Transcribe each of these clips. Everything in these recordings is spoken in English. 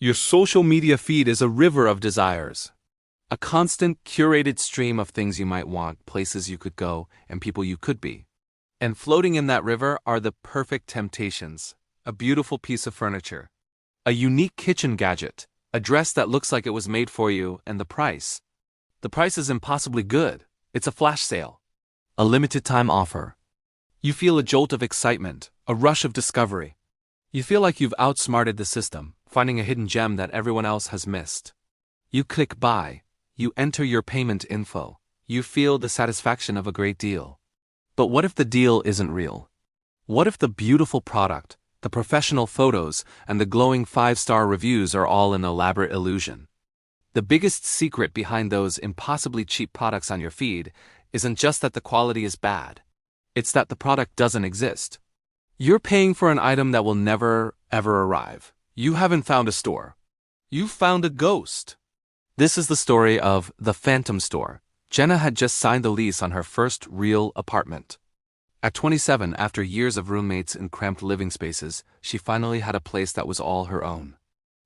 Your social media feed is a river of desires. A constant, curated stream of things you might want, places you could go, and people you could be. And floating in that river are the perfect temptations. A beautiful piece of furniture. A unique kitchen gadget. A dress that looks like it was made for you, and the price. The price is impossibly good. It's a flash sale. A limited time offer. You feel a jolt of excitement, a rush of discovery. You feel like you've outsmarted the system, finding a hidden gem that everyone else has missed. You click buy. You enter your payment info. You feel the satisfaction of a great deal. But what if the deal isn't real? What if the beautiful product, the professional photos, and the glowing 5-star reviews are all an elaborate illusion? The biggest secret behind those impossibly cheap products on your feed isn't just that the quality is bad. It's that the product doesn't exist. You're paying for an item that will never, ever arrive. You haven't found a store. You've found a ghost. This is the story of The Phantom Store. Jenna had just signed the lease on her first real apartment. At 27, after years of roommates in cramped living spaces, she finally had a place that was all her own.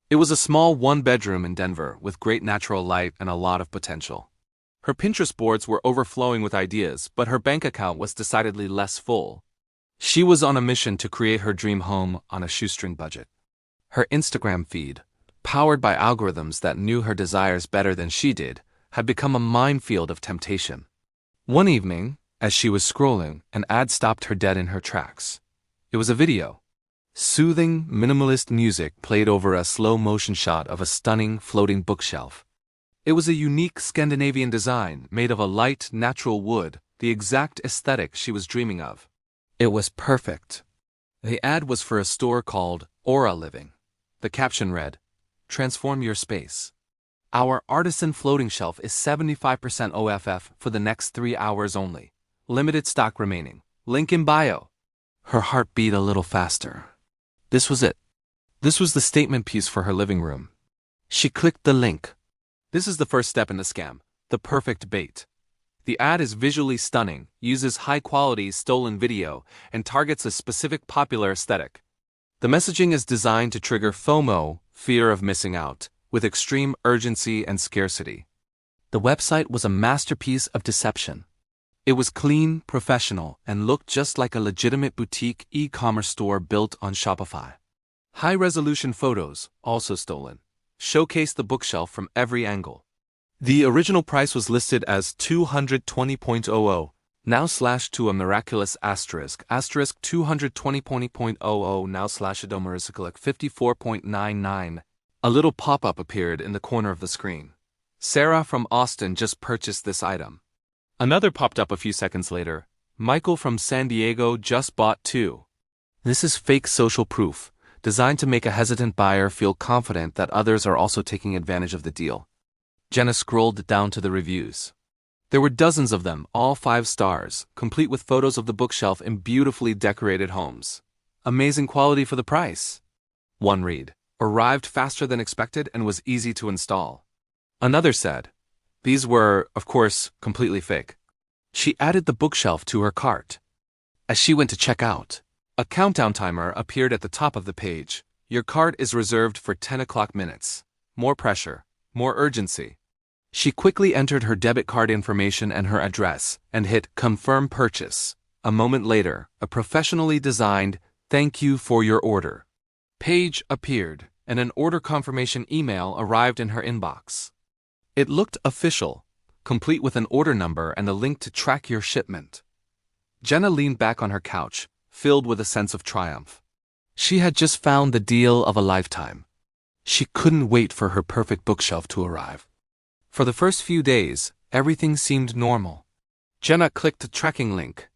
It was a small one-bedroom in Denver with great natural light and a lot of potential. Her Pinterest boards were overflowing with ideas, but her bank account was decidedly less full. She was on a mission to create her dream home on a shoestring budget. Her Instagram feed, powered by algorithms that knew her desires better than she did, had become a minefield of temptation. One evening, as she was scrolling, an ad stopped her dead in her tracks. It was a video. Soothing, minimalist music played over a slow-motion shot of a stunning, floating bookshelf. It was a unique Scandinavian design made of a light, natural wood, the exact aesthetic she was dreaming of. It was perfect. The ad was for a store called Aura Living. The caption read, "Transform your space. Our artisan floating shelf is 75% OFF for the next 3 hours only. Limited stock remaining. Link in bio." Her heart beat a little faster. This was it. This was the statement piece for her living room. She clicked the link. This is the first step in the scam, the perfect bait. The ad is visually stunning, uses high-quality stolen video, and targets a specific popular aesthetic. The messaging is designed to trigger FOMO, fear of missing out, with extreme urgency and scarcity. The website was a masterpiece of deception. It was clean, professional, and looked just like a legitimate boutique e-commerce store built on Shopify. High-resolution photos, also stolen, showcased the bookshelf from every angle. The original price was listed as $220.00, now slashed to a miraculous asterisk 220.00, now slashed to a miraculous 54.99. A little pop-up appeared in the corner of the screen. Sarah from Austin just purchased this item. Another popped up a few seconds later. Michael from San Diego just bought too. This is fake social proof, designed to make a hesitant buyer feel confident that others are also taking advantage of the deal. Jenna scrolled down to the reviews. There were dozens of them, all 5 stars, complete with photos of the bookshelf in beautifully decorated homes. Amazing quality for the price. One read, "Arrived faster than expected and was easy to install." Another said, "These were, of course, completely fake." She added the bookshelf to her cart. As she went to check out, a countdown timer appeared at the top of the page. "Your cart is reserved for 10 o'clock minutes. More pressure, more urgency." She quickly entered her debit card information and her address and hit Confirm Purchase. A moment later, a professionally designed "Thank you for your order" page appeared, and an order confirmation email arrived in her inbox. It looked official, complete with an order number and a link to track your shipment. Jenna leaned back on her couch, filled with a sense of triumph. She had just found the deal of a lifetime. She couldn't wait for her perfect bookshelf to arrive. For the first few days, everything seemed normal. Jenna clicked the tracking link.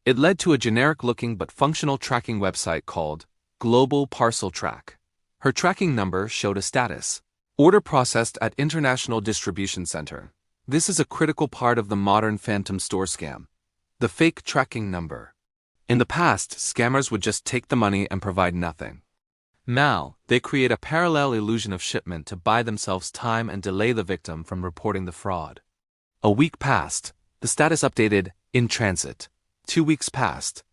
It led to a generic-looking but functional tracking website called Global Parcel Track. Her tracking number showed a status. Order processed at International Distribution Center. This is a critical part of the modern Phantom Store scam. The fake tracking number. In the past, scammers would just take the money and provide nothing. Now, they create a parallel illusion of shipment to buy themselves time and delay the victim from reporting the fraud. A week passed. The status updated, in transit. 2 weeks passed.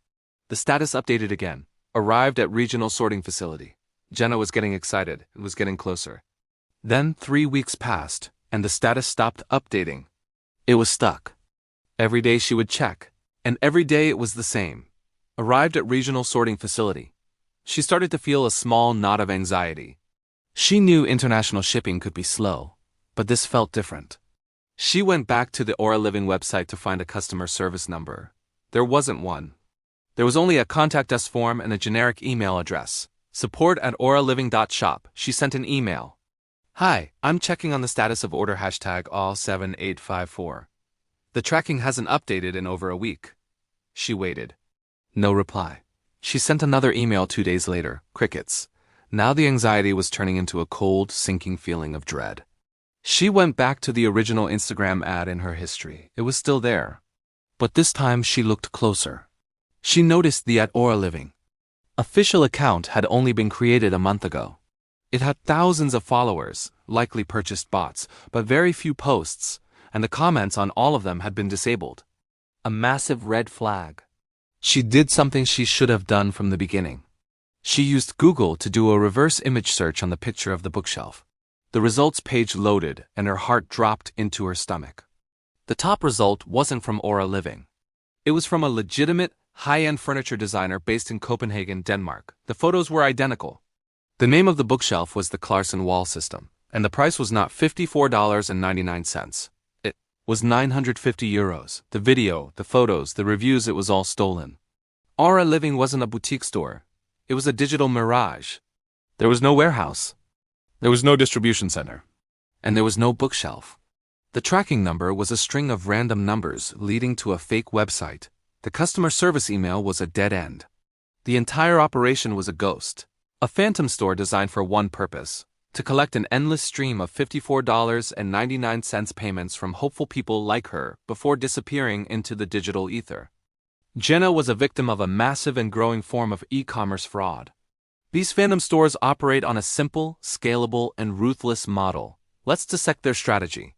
The status updated again. Arrived at regional sorting facility. Jenna was getting excited. It was getting closer. Then 3 weeks passed, and the status stopped updating. It was stuck. Every day she would check, and every day it was the same. Arrived at regional sorting facility. She started to feel a small knot of anxiety. She knew international shipping could be slow, but this felt different. She went back to the Aura Living website to find a customer service number. There wasn't one. There was only a contact us form and a generic email address. support@auraliving.shop. She sent an email. Hi, I'm checking on the status of order #all7854. The tracking hasn't updated in over a week. She waited. No reply. She sent another email 2 days later. Crickets. Now the anxiety was turning into a cold, sinking feeling of dread. She went back to the original Instagram ad in her history. It was still there. But this time she looked closer. She noticed the @Aura Living official account had only been created a month ago. It had thousands of followers, likely purchased bots, but very few posts, and the comments on all of them had been disabled. A massive red flag. She did something she should have done from the beginning. She used Google to do a reverse image search on the picture of the bookshelf. The results page loaded, and her heart dropped into her stomach. The top result wasn't from Aura Living. It was from a legitimate, high-end furniture designer based in Copenhagen, Denmark. The photos were identical. The name of the bookshelf was the Clarkson Wall System, and the price was not $54.99. It was €950. The video, the photos, the reviews, it was all stolen. Aura Living wasn't a boutique store. It was a digital mirage. There was no warehouse. There was no distribution center. And there was no bookshelf. The tracking number was a string of random numbers leading to a fake website. The customer service email was a dead end. The entire operation was a ghost. A phantom store designed for one purpose: to collect an endless stream of $54.99 payments from hopeful people like her before disappearing into the digital ether. Jenna was a victim of a massive and growing form of e-commerce fraud. These phantom stores operate on a simple, scalable, and ruthless model. Let's dissect their strategy.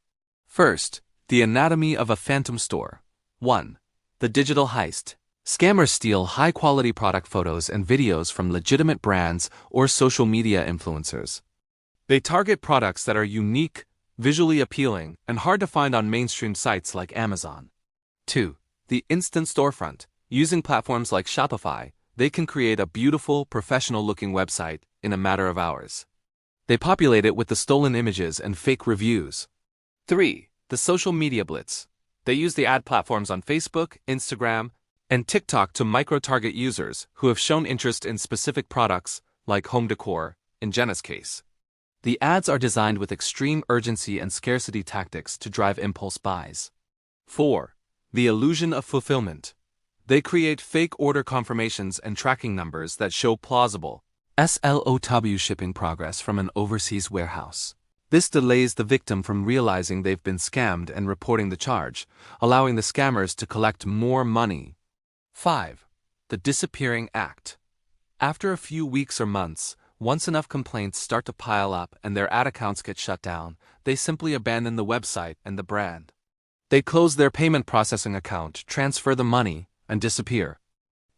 First, the anatomy of a phantom store. 1. The digital heist. Scammers steal high-quality product photos and videos from legitimate brands or social media influencers. They target products that are unique, visually appealing, and hard to find on mainstream sites like Amazon. 2. The instant storefront. Using platforms like Shopify, they can create a beautiful, professional-looking website in a matter of hours. They populate it with the stolen images and fake reviews. 3. The social media blitz. They use the ad platforms on Facebook, Instagram, and TikTok to micro-target users who have shown interest in specific products, like home decor, in Jenna's case. The ads are designed with extreme urgency and scarcity tactics to drive impulse buys. 4. The illusion of fulfillment. They create fake order confirmations and tracking numbers that show plausible SLOW shipping progress from an overseas warehouse. This delays the victim from realizing they've been scammed and reporting the charge, allowing the scammers to collect more money. 5. The disappearing act. After a few weeks or months, once enough complaints start to pile up and their ad accounts get shut down, they simply abandon the website and the brand. They close their payment processing account, transfer the money, and disappear.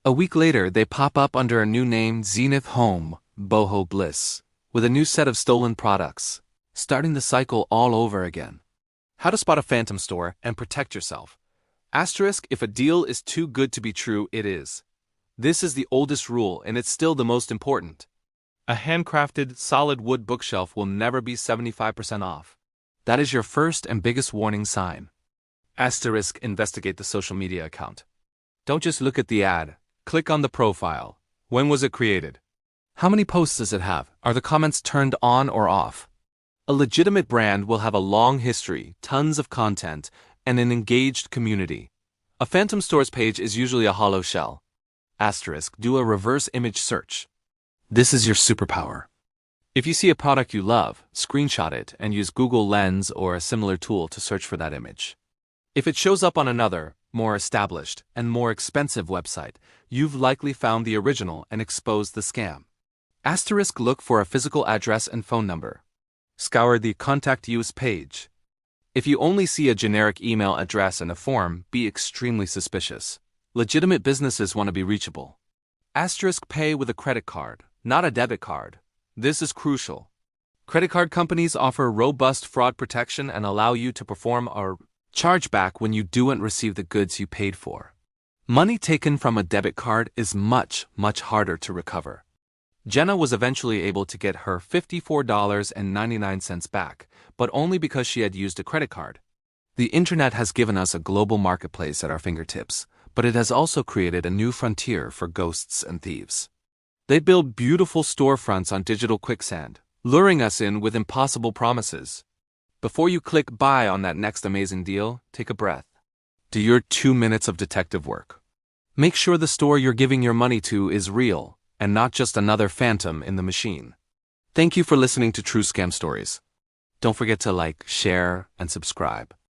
A week later, they pop up under a new name, Zenith Home, Boho Bliss, with a new set of stolen products, starting the cycle all over again. How to spot a phantom store and protect yourself. Asterisk, if a deal is too good to be true, it is. This is the oldest rule, and it's still the most important. A handcrafted, solid wood bookshelf will never be 75% off. That is your first and biggest warning sign. Asterisk, investigate the social media account. Don't just look at the ad. Click on the profile. When was it created? How many posts does it have? Are the comments turned on or off? A legitimate brand will have a long history, tons of content, and an engaged community. A phantom store's page is usually a hollow shell. Asterisk, do a reverse image search. This is your superpower. If you see a product you love, screenshot it and use Google Lens or a similar tool to search for that image. If it shows up on another, more established, and more expensive website, you've likely found the original and exposed the scam. Asterisk, look for a physical address and phone number. Scour the Contact Us page. If you only see a generic email address and a form, be extremely suspicious. Legitimate businesses want to be reachable. Asterisk, pay with a credit card, not a debit card. This is crucial. Credit card companies offer robust fraud protection and allow you to perform a chargeback when you don't receive the goods you paid for. Money taken from a debit card is much harder to recover. Jenna was eventually able to get her $54.99 back, but only because she had used a credit card. The internet has given us a global marketplace at our fingertips, but it has also created a new frontier for ghosts and thieves. They build beautiful storefronts on digital quicksand, luring us in with impossible promises. Before you click buy on that next amazing deal, take a breath. Do your 2 minutes of detective work. Make sure the store you're giving your money to is real, and not just another phantom in the machine. Thank you for listening to True Scam Stories. Don't forget to like, share, and subscribe.